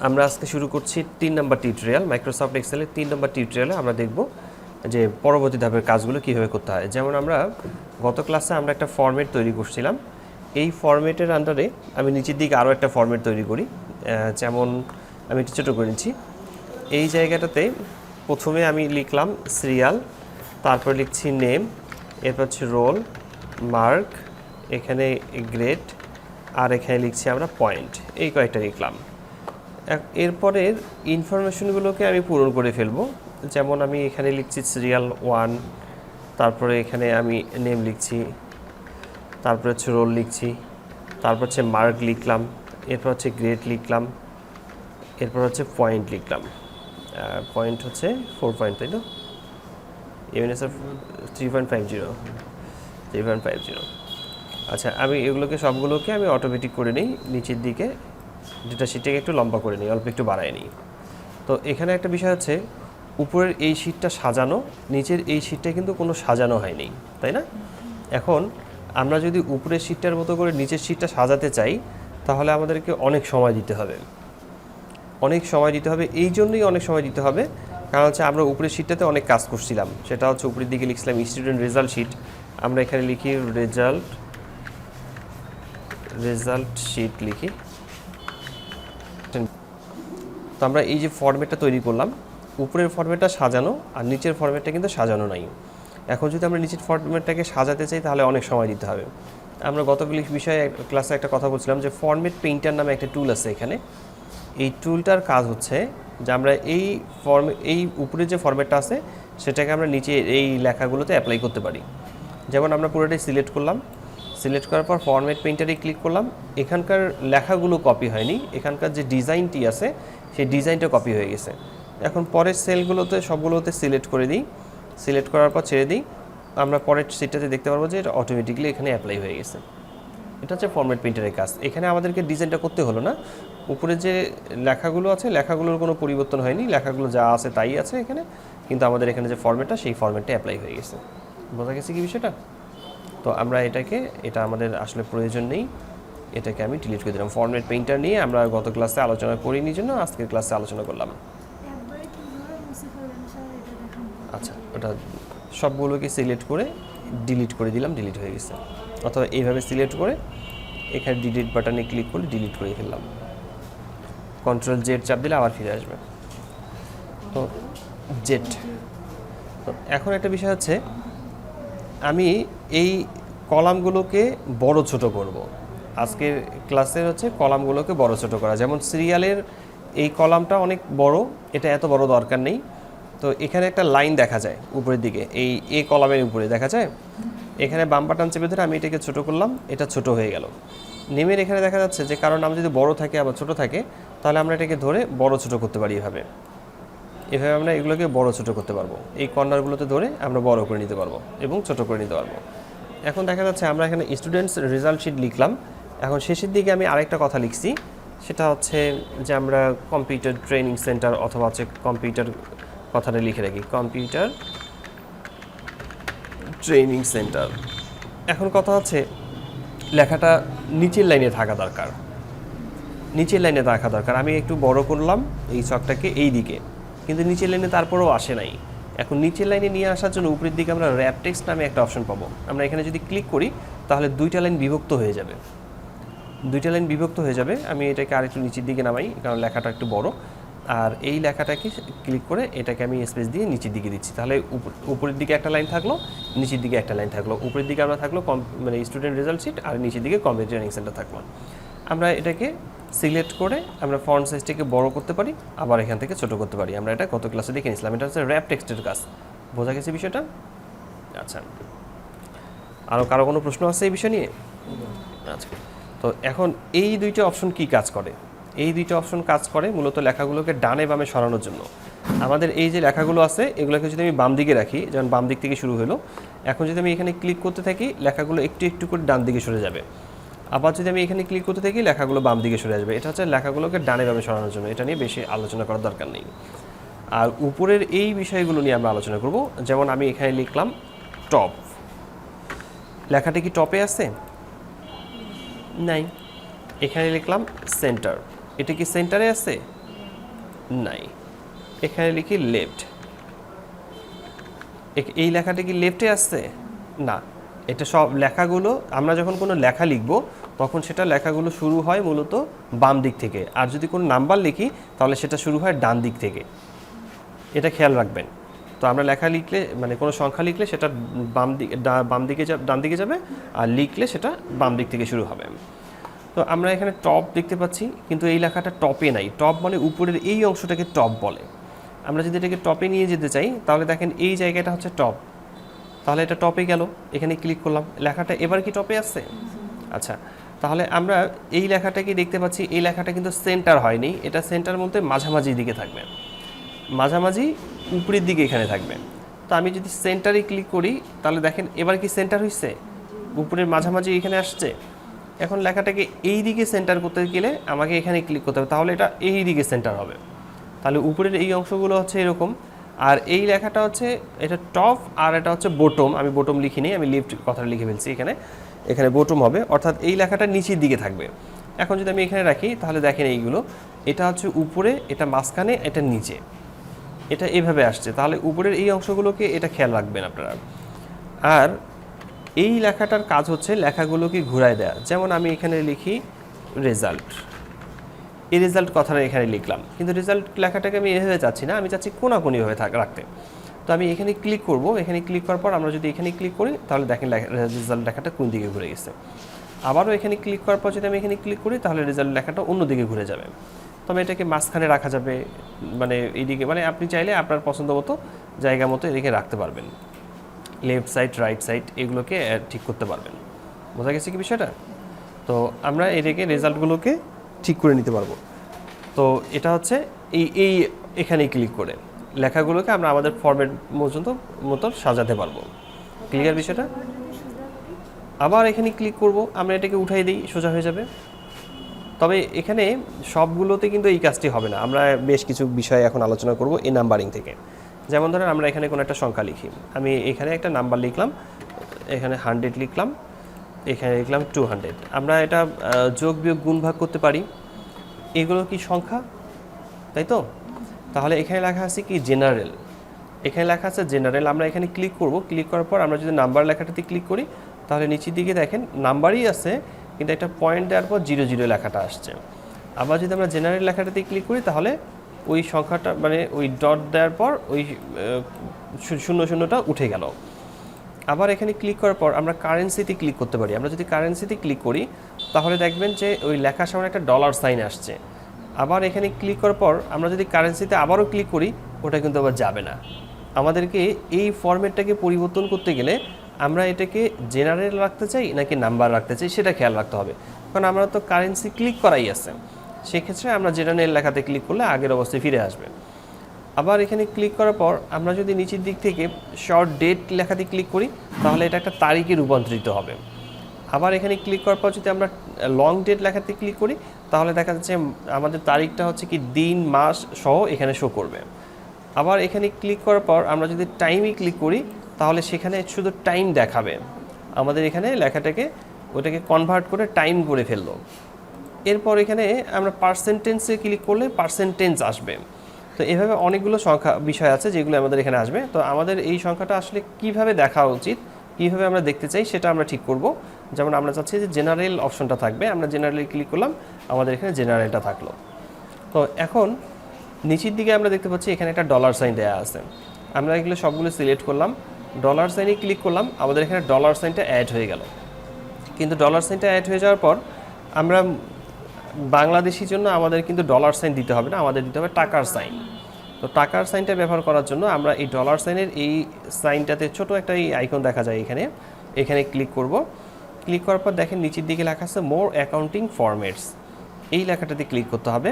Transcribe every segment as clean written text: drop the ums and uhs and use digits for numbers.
আমরা আজকে শুরু করছি 3 নম্বর টিউটোরিয়াল মাইক্রোসফট এক্সেলের 3 নম্বর টিউটোরিয়ালে আমরা দেখব যে পরবর্তী ধাপের কাজগুলো কিভাবে করতে হয়। যেমন আমরা গত ক্লাসে আমরা একটা ফরম্যাট তৈরি করছিলাম। এই ফরম্যাটের আন্ডারে আমি নিচের দিকে আরও একটা ফরম্যাট তৈরি করি। যেমন আমি একটু ছোটো করে নিচ্ছি। এই জায়গাটাতে প্রথমে আমি লিখলাম সিরিয়াল, তারপর লিখছি নেম, এরপর হচ্ছে রোল, মার্ক, এখানে গ্রেড, আর এখানে লিখছি আমরা পয়েন্ট। এই কয়েকটা লিখলাম। এরপরের ইনফরমেশনগুলোকে আমি পূরণ করে ফেলবো। যেমন আমি এখানে লিখছি সিরিয়াল 1, তারপরে এখানে আমি নেম লিখছি, তারপর হচ্ছে রোল লিখছি, তারপর হচ্ছে মার্ক লিখলাম, এরপর হচ্ছে গ্রেড লিখলাম, এরপর হচ্ছে পয়েন্ট লিখলাম। পয়েন্ট হচ্ছে 4 পয়েন্ট, তাই তো? এম.এস 3.50। আচ্ছা, আমি এগুলোকে সবগুলোকে আমি অটোমেটিক করে নিই। নিচের দিকে ডেটা শিটটাকে একটু লম্বা করে নিই, অল্প একটু বাড়ায় নিই। তো এখানে একটা বিষয় হচ্ছে, উপরের এই শিটটা সাজানো, নিচের এই শিটটা কিন্তু কোনো সাজানো হয়নি, তাই না? এখন আমরা যদি উপরের শিটটার মতো করে নিচের শিটটা সাজাতে চাই, তাহলে আমাদেরকে অনেক সময় দিতে হবে। এই জন্যই অনেক সময় দিতে হবে, কারণ হচ্ছে আমরা উপরের শিটটাতে অনেক কাজ করছিলাম। সেটা হচ্ছে উপরের দিকে লিখছিলাম স্টুডেন্ট রেজাল্ট শিট, আমরা এখানে লিখি রেজাল্ট শিট লিখি। তো আমরা এই যে ফরম্যাটটা তৈরি করলাম, উপরের ফরম্যাটটা সাজানো আর নিচের ফরম্যাটটা কিন্তু সাজানো নাই। এখন যদি আমরা নিচের ফরম্যাটটাকে সাজাতে চাই, তাহলে অনেক সময় দিতে হবে। আমরা গতগুলি বিষয়ে ক্লাসে একটা কথা বলছিলাম যে ফরম্যাট পেইন্টার নামে একটা টুল আছে এখানে। এই টুলটার কাজ হচ্ছে যে আমরা এই উপরে যে ফরম্যাটটা আছে সেটাকে আমরা নিচে এই লেখাগুলোতে অ্যাপ্লাই করতে পারি। যেমন আমরা পুরোটাই সিলেক্ট করলাম, সিলেক্ট করার পর ফরম্যাট পেইন্টারে ক্লিক করলাম। এখানকার লেখাগুলো কপি হয়নি, এখানকার যে ডিজাইনটি আছে সেই ডিজাইনটা কপি হয়ে গেছে। এখন পরের সেলগুলোতে সবগুলোতে সিলেক্ট করে দিই, সিলেক্ট করার পর ছেড়ে দিই। আমরা পরের সিটটাতে দেখতে পারবো যে এটা অটোমেটিকলি এখানে অ্যাপ্লাই হয়ে গেছে। এটা হচ্ছে ফরম্যাট পেইন্টারের কাজ। এখানে আমাদেরকে ডিজাইনটা করতে হলো না। উপরে যে লেখাগুলো আছে, লেখাগুলোর কোনো পরিবর্তন হয়নি, লেখাগুলো যা আছে তাই আছে এখানে, কিন্তু আমাদের এখানে যে ফরম্যাটটা সেই ফরম্যাটটা অ্যাপ্লাই হয়ে গেছে। বোঝা গেছে কি বিষয়টা? তো আমরা এটা আমাদের আসলে প্রয়োজন নেই, এটাকে আমি ডিলিট করে দিলাম। ফরম্যাট পেইন্টার নিয়ে আমরা গত ক্লাসে আলোচনা করিনি, জন্য আজকের ক্লাসে আলোচনা করলাম। আচ্ছা, ওটা সবগুলোকে সিলেক্ট করে ডিলিট করে দিলাম, ডিলিট হয়ে গেছে। অথবা এইভাবে সিলেক্ট করে এখানে ডিলিট বাটনে ক্লিক করে ডিলিট করে ফেললাম। Ctrl Z চাপ দিলে আবার ফিরে আসবে। তো জেড। তো এখন একটা বিষয় হচ্ছে, আমি এই কলামগুলোকে বড় ছোট করব। আজকের ক্লাসের হচ্ছে কলামগুলোকে বড় ছোট করা। যেমন সিরিয়ালের এই কলামটা অনেক বড়, এটা এত বড় দরকার নেই। তো এখানে একটা লাইন দেখা যায় উপরের দিকে, এই কলামের উপরে দেখা যায়। এখানে বাম বাটন চেপে ধরে আমি এটাকে ছোট করলাম, এটা ছোট হয়ে গেল। নেমের এখানে দেখা যাচ্ছে যে কারণ নাম যদি বড় থাকে আবার ছোট থাকে, তাহলে আমরা এটাকে ধরে বড় ছোট করতে পারি। এভাবে আমরা এগুলোকে বড় ছোট করতে পারবো। এই কর্নারগুলোতে ধরে আমরা বড় করে নিতে পারবো এবং ছোট করে নিতে পারবো। এখন দেখা যাচ্ছে আমরা এখানে স্টুডেন্টস রেজাল্ট শিট লিখলাম। এখন শেষের দিকে আমি আরেকটা কথা লিখছি, সেটা হচ্ছে যে আমরা কম্পিউটার ট্রেনিং সেন্টার অথবা হচ্ছে কম্পিউটার কথাটা লিখে রাখি, কম্পিউটার ট্রেনিং সেন্টার। এখন কথা হচ্ছে লেখাটা নিচের লাইনে থাকা দরকার, আমি একটু বড় করলাম এই ছকটাকে এই দিকে, কিন্তু নিচের লাইনে তারপরেও আসে নাই। এখন নিচের লাইনে নিয়ে আসার জন্য উপরের দিকে আমরা র্যাপ টেক্সট নামে একটা অপশন পাবো। আমরা এখানে যদি ক্লিক করি তাহলে দুইটা লাইন বিভক্ত হয়ে যাবে। আমি এটাকে আরেকটু নিচের দিকে নামাই, কারণ লেখাটা একটু বড়। আর এই লেখাটাকে ক্লিক করে এটাকে আমি স্পেস দিয়ে নিচের দিকে দিচ্ছি। তাহলে উপরের দিকে একটা লাইন থাকলো, নিচের দিকে একটা লাইন থাকলো। উপরের দিকে আমরা থাকলো মানে স্টুডেন্ট রেজাল্ট শিট, আর নিচের দিকে কম্পিউটার ট্রেনিং সেন্টার থাকলো। আমরা এটাকে সিলেক্ট করে আমরা ফন্ট সাইজটাকে বড় করতে পারি, আবার এখান থেকে ছোট করতে পারি। আমরা এটা গত ক্লাসে দেখে নিয়েছিলাম। এটা হচ্ছে র্যাপ টেক্সটের কাজ। বোঝা গেছে বিষয়টা? আচ্ছা, আরও কারো কোনো প্রশ্ন আছে এই বিষয় নিয়ে? আচ্ছা, তো এখন এই দুইটা অপশন কি কাজ করে? এই দুইটা অপশন কাজ করে মূলত লেখাগুলোকে ডানে বামে সরানোর জন্য। আমাদের এই যে লেখাগুলো আছে এগুলোকে যদি আমি বাম দিকে রাখি, যেমন বাম দিক থেকে শুরু হলো, এখন যদি আমি এখানে ক্লিক করতে থাকি লেখাগুলো একটু একটু করে ডান দিকে সরে যাবে। আবার যদি আমি এখানে ক্লিক করতে থাকি লেখাগুলো বাম দিকে সরে আসবে। এটা হচ্ছে লেখাগুলোকে ডানে বামে সরানোর জন্য। এটা নিয়ে বেশি আলোচনা করার দরকার নেই। আর উপরের এই বিষয়গুলো নিয়ে আমরা আলোচনা করব। যেমন আমি এখানে লিখলাম টপ, লেখাটা কি টপে আছে? নাই। এখানে লিখলাম সেন্টার, এটা কি সেন্টারে আছে? নাই, এখানে লিখি লেফট। এই লেখাটা কি লেফটে আসছে? না, এটা সব লেখাগুলো আমরা যখন কোনো লেখা লিখব তখন সেটা লেখাগুলো শুরু হয় মূলত বাম দিক থেকে, আর যদি কোনো নাম্বার লিখি তাহলে সেটা শুরু হয় ডান দিক থেকে। এটা খেয়াল রাখবেন। তো আমরা লেখা লিখলে মানে কোনো সংখ্যা লিখলে সেটা ডান দিকে যাবে, আর লিখলে সেটা বাম দিক থেকে শুরু হবে। তো আমরা এখানে টপ দেখতে পাচ্ছি, কিন্তু এই লেখাটা টপে নাই। টপ মানে উপরের এই অংশটাকে টপ বলে। আমরা যদি এটাকে টপে নিয়ে যেতে চাই তাহলে দেখেন এই জায়গাটা হচ্ছে টপ, তাহলে এটা টপে গেল, এখানে ক্লিক করলাম, লেখাটা এবার কি টপে আসছে? আচ্ছা, তাহলে আমরা এই লেখাটাকে দেখতে পাচ্ছি, এই লেখাটা কিন্তু সেন্টার হয়নি, এটা সেন্টার মধ্যে মাঝামাঝি দিকে থাকবে, মাঝামাঝি উপরের দিকে এখানে থাকবে। তো আমি যদি সেন্টারে ক্লিক করি তাহলে দেখেন এবার কি সেন্টার হয়েছে, উপরের মাঝামাঝি এখানে আসছে। এখন লেখাটাকে এই দিকে সেন্টার করতে গেলে আমাকে এখানে ক্লিক করতে হবে, তাহলে এটা এই দিকে সেন্টার হবে। তাহলে উপরের এই অংশগুলো হচ্ছে এরকম, আর এই লেখাটা হচ্ছে এটা টপ, আর এটা হচ্ছে বটম। আমি বটম লিখিনি, আমি লেফট কথাটা লিখে ফেলছি, এখানে বটম হবে, অর্থাৎ এই লেখাটা নিচের দিকে থাকবে। এখন যদি আমি এখানে রাখি তাহলে দেখেন এইগুলো, এটা হচ্ছে উপরে, এটা মাঝখানে, এটা নিচে, এটা এইভাবে আসছে। তাহলে উপরের এই অংশগুলোকে এটা খেয়াল রাখবেন আপনারা। আর এই লেখাটার কাজ হচ্ছে লেখাগুলোকে ঘুরায় দেওয়া। যেমন আমি এখানে লিখি রেজাল্ট, এই রেজাল্ট কথাটা এখানে লিখলাম, কিন্তু রেজাল্ট লেখাটাকে আমি এভাবে চাচ্ছি না, আমি চাচ্ছি কোনাকুনিভাবে রাখতে। তো আমি এখানে ক্লিক করব, এখানে ক্লিক করার পর আমরা যদি এখানে ক্লিক করি তাহলে দেখেন রেজাল্ট লেখাটা কোন দিকে ঘুরে গেছে। আবারও এখানে ক্লিক করার পর যদি আমি এখানে ক্লিক করি তাহলে রেজাল্ট লেখাটা অন্য দিকে ঘুরে যাবে। তবে এটাকে মাঝখানে রাখা যাবে, মানে এইদিকে, মানে আপনি চাইলে আপনার পছন্দ মতো জায়গা মতো এদিকে রাখতে পারবেন, লেফট সাইড রাইট সাইড এগুলোকে ঠিক করতে পারবেন। বোঝা গেছে কি বিষয়টা? তো আমরা এদিকে রেজাল্টগুলোকে ঠিক করে নিতে পারবো। তো এটা হচ্ছে এই এখানেই ক্লিক করে লেখাগুলোকে আমরা আমাদের ফরম্যাট মতো সাজাতে পারবো। ক্লিয়ার বিষয়টা? আবার এখানে ক্লিক করব, আমরা এটাকে উঠাই দিই, সোজা হয়ে যাবে। তবে এখানে সবগুলোতে কিন্তু এই কাজটি হবে না, আমরা বেশ কিছু বিষয় এখন আলোচনা করব এই নাম্বারিং থেকে। যেমন ধরেন আমরা এখানে কোনো একটা সংখ্যা লিখি, আমি এখানে একটা নাম্বার লিখলাম, এখানে 100 লিখলাম, এখানে লিখলাম 200। আমরা এটা যোগ বিয়োগ গুণ ভাগ করতে পারি, এগুলো কি সংখ্যা, তাই তো? তাহলে এখানে লেখা আছে কি জেনারেল, এখানে লেখা আছে জেনারেল। আমরা এখানে ক্লিক করব, ক্লিক করার পর আমরা যদি নাম্বার লেখাটাতে ক্লিক করি তাহলে নিচের দিকে দেখেন নাম্বারই আছে, কিন্তু একটা পয়েন্ট দেওয়ার পর 00 লেখাটা আসছে। আবার যদি আমরা জেনারেল লেখাটাতে ক্লিক করি তাহলে ওই সংখ্যাটা, মানে ওই ডট দেওয়ার পর ওই 00টা উঠে গেল। আবার এখানে ক্লিক করার পর আমরা কারেন্সিতে ক্লিক করতে পারি। আমরা যদি কারেন্সিতে ক্লিক করি তাহলে দেখবেন যে ওই লেখার সামনে একটা ডলার সাইন আসছে। আবার এখানে ক্লিক করার পর আমরা যদি কারেন্সিতে আবারও ক্লিক করি ওটা কিন্তু আবার যাবে না। আমাদেরকে এই ফরম্যাটটাকে পরিবর্তন করতে গেলে আমরা এটাকে জেনারেল রাখতে চাই নাকি নাম্বার রাখতে চাই সেটা খেয়াল রাখতে হবে, কারণ আমরা তো কারেন্সি ক্লিক করাই আছে। সেক্ষেত্রে আমরা জেনারেল লেখাতে ক্লিক করলে আগের অবস্থায় ফিরে আসবে। আবার এখানে ক্লিক করার পর আমরা যদি নিচের দিক থেকে শর্ট ডেট লেখাতে ক্লিক করি তাহলে এটা একটা তারিখে রূপান্তরিত হবে। আবার এখানে ক্লিক করার পর যদি আমরা লং ডেট লেখাতে ক্লিক করি তাহলে দেখা যাচ্ছে আমাদের তারিখটা হচ্ছে কি দিন মাস সহ এখানে শো করবে। আবার এখানে ক্লিক করার পর আমরা যদি টাইমে ক্লিক করি তাহলে সেখানে শুধু টাইম দেখাবে। আমাদের এখানে লেখাটাকে ওটাকে কনভার্ট করে টাইম করে ফেললো। এরপর এখানে আমরা পার্সেন্টেন্সে ক্লিক করলে পার্সেন্টেন্স আসবে। তো এভাবে অনেকগুলো সংখ্যা বিষয় আছে যেগুলো আমাদের এখানে আসবে। তো আমাদের এই সংখ্যাটা আসলে কিভাবে দেখা উচিত, কীভাবে আমরা দেখতে চাই সেটা আমরা ঠিক করব। যেমন আমরা চাচ্ছি যে জেনারেল অপশনটা থাকবে, আমরা জেনারেল ক্লিক করলাম, আমাদের এখানে জেনারেলটা থাকলো। তো এখন নিচের দিকে আমরা দেখতে পাচ্ছি এখানে একটা ডলার সাইন দেওয়া আছে। আমরা এগুলো সবগুলো সিলেক্ট করলাম, ডলার সাইনে ক্লিক করলাম, আমাদের এখানে ডলার সাইনটা অ্যাড হয়ে গেল। কিন্তু ডলার সাইনটা অ্যাড হয়ে যাওয়ার পর আমরা বাংলাদেশির জন্য আমাদের কিন্তু ডলার সাইন দিতে হবে না, আমাদের দিতে হবে টাকার সাইন। তো টাকার সাইনটা ব্যবহার করার জন্য আমরা এই ডলার সাইনের এই সাইনটাতে ছোট একটা এই আইকন দেখা যায় এখানে ক্লিক করব। ক্লিক করার পর দেখেন নিচের দিকে লেখা আছে মোর অ্যাকাউন্টিং ফরম্যাটস, এই লেখাটাতে ক্লিক করতে হবে।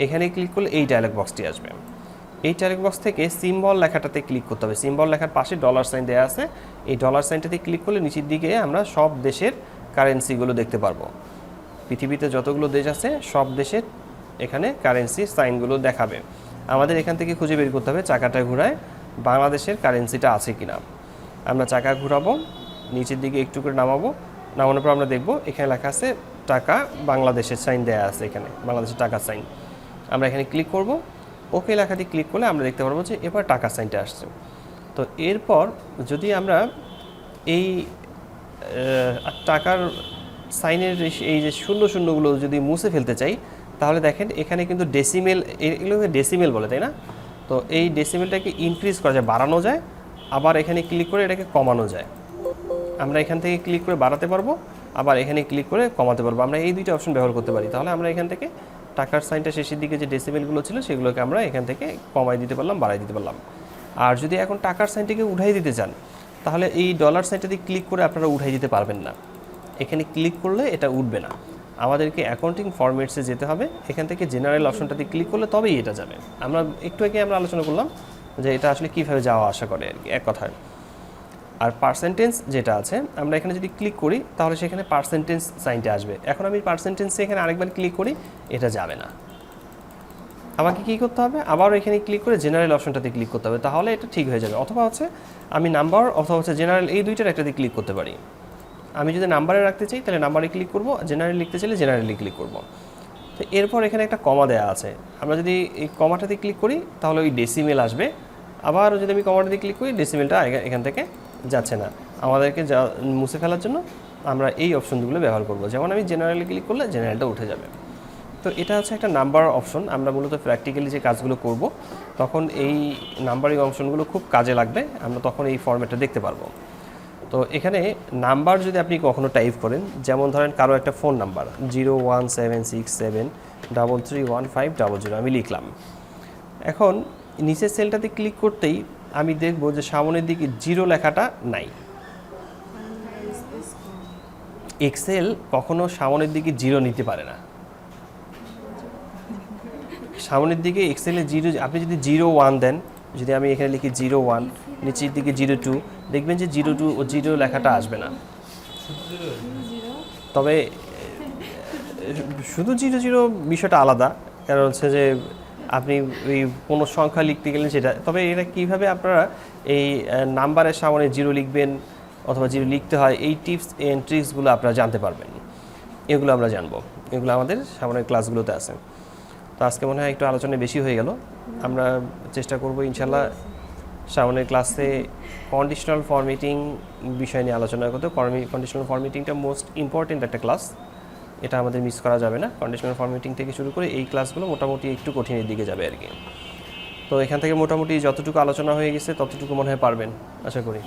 এখানে ক্লিক করলে এই ডায়লগ বক্সটি আসবে। এই ডায়লগ বক্স থেকে সিম্বল লেখাটাতে ক্লিক করতে হবে। সিম্বল লেখার পাশে ডলার সাইন দেওয়া আছে, এই ডলার সাইনটাতে ক্লিক করলে নিচের দিকে আমরা সব দেশের কারেন্সিগুলো দেখতে পারবো। পৃথিবীতে যতগুলো দেশ আছে সব দেশের এখানে কারেন্সি সাইনগুলো দেখাবে। আমাদের এখান থেকে খুঁজে বের করতে হবে চাকাটা ঘুরায় বাংলাদেশের কারেন্সিটা আছে কিনা। আমরা চাকা ঘুরাবো, নিচের দিকে একটু করে নামানোর পর আমরা দেখব এখানে লেখা আছে টাকা, বাংলাদেশের সাইন দেওয়া আছে, এখানে বাংলাদেশের টাকার সাইন। আমরা এখানে ক্লিক করব, ওকে লেখাটি ক্লিক করলে আমরা দেখতে পারবো যে এবার টাকার সাইনটা আসছে। তো এরপর যদি আমরা এই টাকার সাইনের এই যে শূন্য শূন্যগুলো যদি মুছে ফেলতে চাই, তাহলে দেখেন এখানে কিন্তু ডেসিমেল, এগুলোকে ডেসিমেল বলে, তাই না? তো এই ডেসিমেলটাকে ইনক্রিজ করা যায়, বাড়ানো যায়, আবার এখানে ক্লিক করে এটাকে কমানো যায়। আমরা এখান থেকে ক্লিক করে বাড়াতে পারবো, আবার এখানে ক্লিক করে কমাতে পারবো। আমরা এই দুইটা অপশন ব্যবহার করতে পারি। তাহলে আমরা এখান থেকে টাকার সাইনটা শেষের দিকে যে ডেসিমেলগুলো ছিল সেগুলোকে আমরা এখান থেকে কমাই দিতে পারলাম, বাড়াই দিতে পারলাম। আর যদি এখন টাকার সাইনটাকে উঠাই দিতে চান, তাহলে এই ডলার সাইনটা দিয়ে ক্লিক করে আপনারা উঠাই দিতে পারবেন না। এখানে ক্লিক করলে এটা উঠবে না, আমাদেরকে অ্যাকাউন্টিং ফরম্যাটসে যেতে হবে। এখান থেকে জেনারেল অপশনটাতে ক্লিক করলে তবেই এটা যাবে। আমরা একটু আগে আমরা আলোচনা করলাম যে এটা আসলে কীভাবে যাওয়া আসা করে আর কি, এক কথায়। আর পার্সেন্টেজ যেটা আছে, আমরা এখানে যদি ক্লিক করি তাহলে সেখানে পার্সেন্টেজ সাইনটা আসবে। এখন আমি পার্সেন্টেজে এখানে আরেকবার ক্লিক করি, এটা যাবে না। আমাকে কী করতে হবে, আবার এখানে ক্লিক করে জেনারেল অপশনটাতে ক্লিক করতে হবে, তাহলে এটা ঠিক হয়ে যাবে। অথবা হচ্ছে আমি নাম্বার অথবা হচ্ছে জেনারেল, এই দুইটার একটাতে ক্লিক করতে পারি। আমি যদি নাম্বারে রাখতে চাই তাহলে নাম্বারে ক্লিক করব, জেনারেল লিখতে চাইলে জেনারেলি ক্লিক করব। তো এরপর এখানে একটা কমা দেওয়া আছে, আমরা যদি এই কমাটাতে ক্লিক করি তাহলে ওই ডেসিমেল আসবে। আবার যদি আমি কমাটাতে ক্লিক করি, ডেসিমেলটা এখান থেকে যাচ্ছে না। আমাদেরকে মুছে ফেলার জন্য আমরা এই অপশনগুলো ব্যবহার করব। যেমন আমি জেনারেলি ক্লিক করলে জেনারেলটা উঠে যাবে। তো এটা হচ্ছে একটা নাম্বার অপশন। আমরা মূলত প্র্যাকটিক্যালি যে কাজগুলো করব তখন এই নাম্বারিং অপশনগুলো খুব কাজে লাগবে, আমরা তখন এই ফরম্যাটটা দেখতে পারবো। তো এখানে নাম্বার যদি আপনি কখনো টাইপ করেন, যেমন ধরেন কারো একটা ফোন নাম্বার 01767331500, আমি লিখলাম। এখন নিচের সেলটাতে ক্লিক করতেই আমি দেখব যে সামনের দিকে জিরো লেখাটা নাই। এক্সেল কখনো সামনের দিকে জিরো নিতে পারে না। সামনের দিকে এক্সেলে জিরো, আপনি যদি 01 দেন, যদি আমি এখানে লিখি 01, নিচের দিকে 02, দেখবেন যে 02 ও 0 লেখাটা আসবে না। তবে শুধু 00 বিষয়টা আলাদা, কারণ হচ্ছে যে আপনি ওই কোনো সংখ্যা লিখতে গেলেন সেটা। তবে এটা কীভাবে আপনারা এই নাম্বারের সামনে 0 লিখবেন অথবা 0 লিখতে হয়, এই টিপস এন্ড ট্রিক্সগুলো আপনারা জানতে পারবেন। এগুলো আমরা জানবো, এগুলো আমাদের সামনের ক্লাসগুলোতে আছে। তো আজকে মনে হয় একটু আলোচনা বেশি হয়ে গেল। আমরা চেষ্টা করব ইনশাল্লাহ সামনের ক্লাসে কন্ডিশনাল ফরম্যাটিং বিষয় নিয়ে আলোচনা করতে। কন্ডিশনাল ফরম্যাটিংটা মোস্ট ইম্পর্টেন্ট একটা ক্লাস, এটা আমাদের মিস করা যাবে না। কন্ডিশনাল ফরম্যাটিং থেকে শুরু করে এই ক্লাসগুলো মোটামুটি একটু কঠিনের দিকে যাবে আর কি। তো এখান থেকে মোটামুটি যতটুকু আলোচনা হয়ে গেছে ততটুকু মনে হয় পারবেন, আশা করি।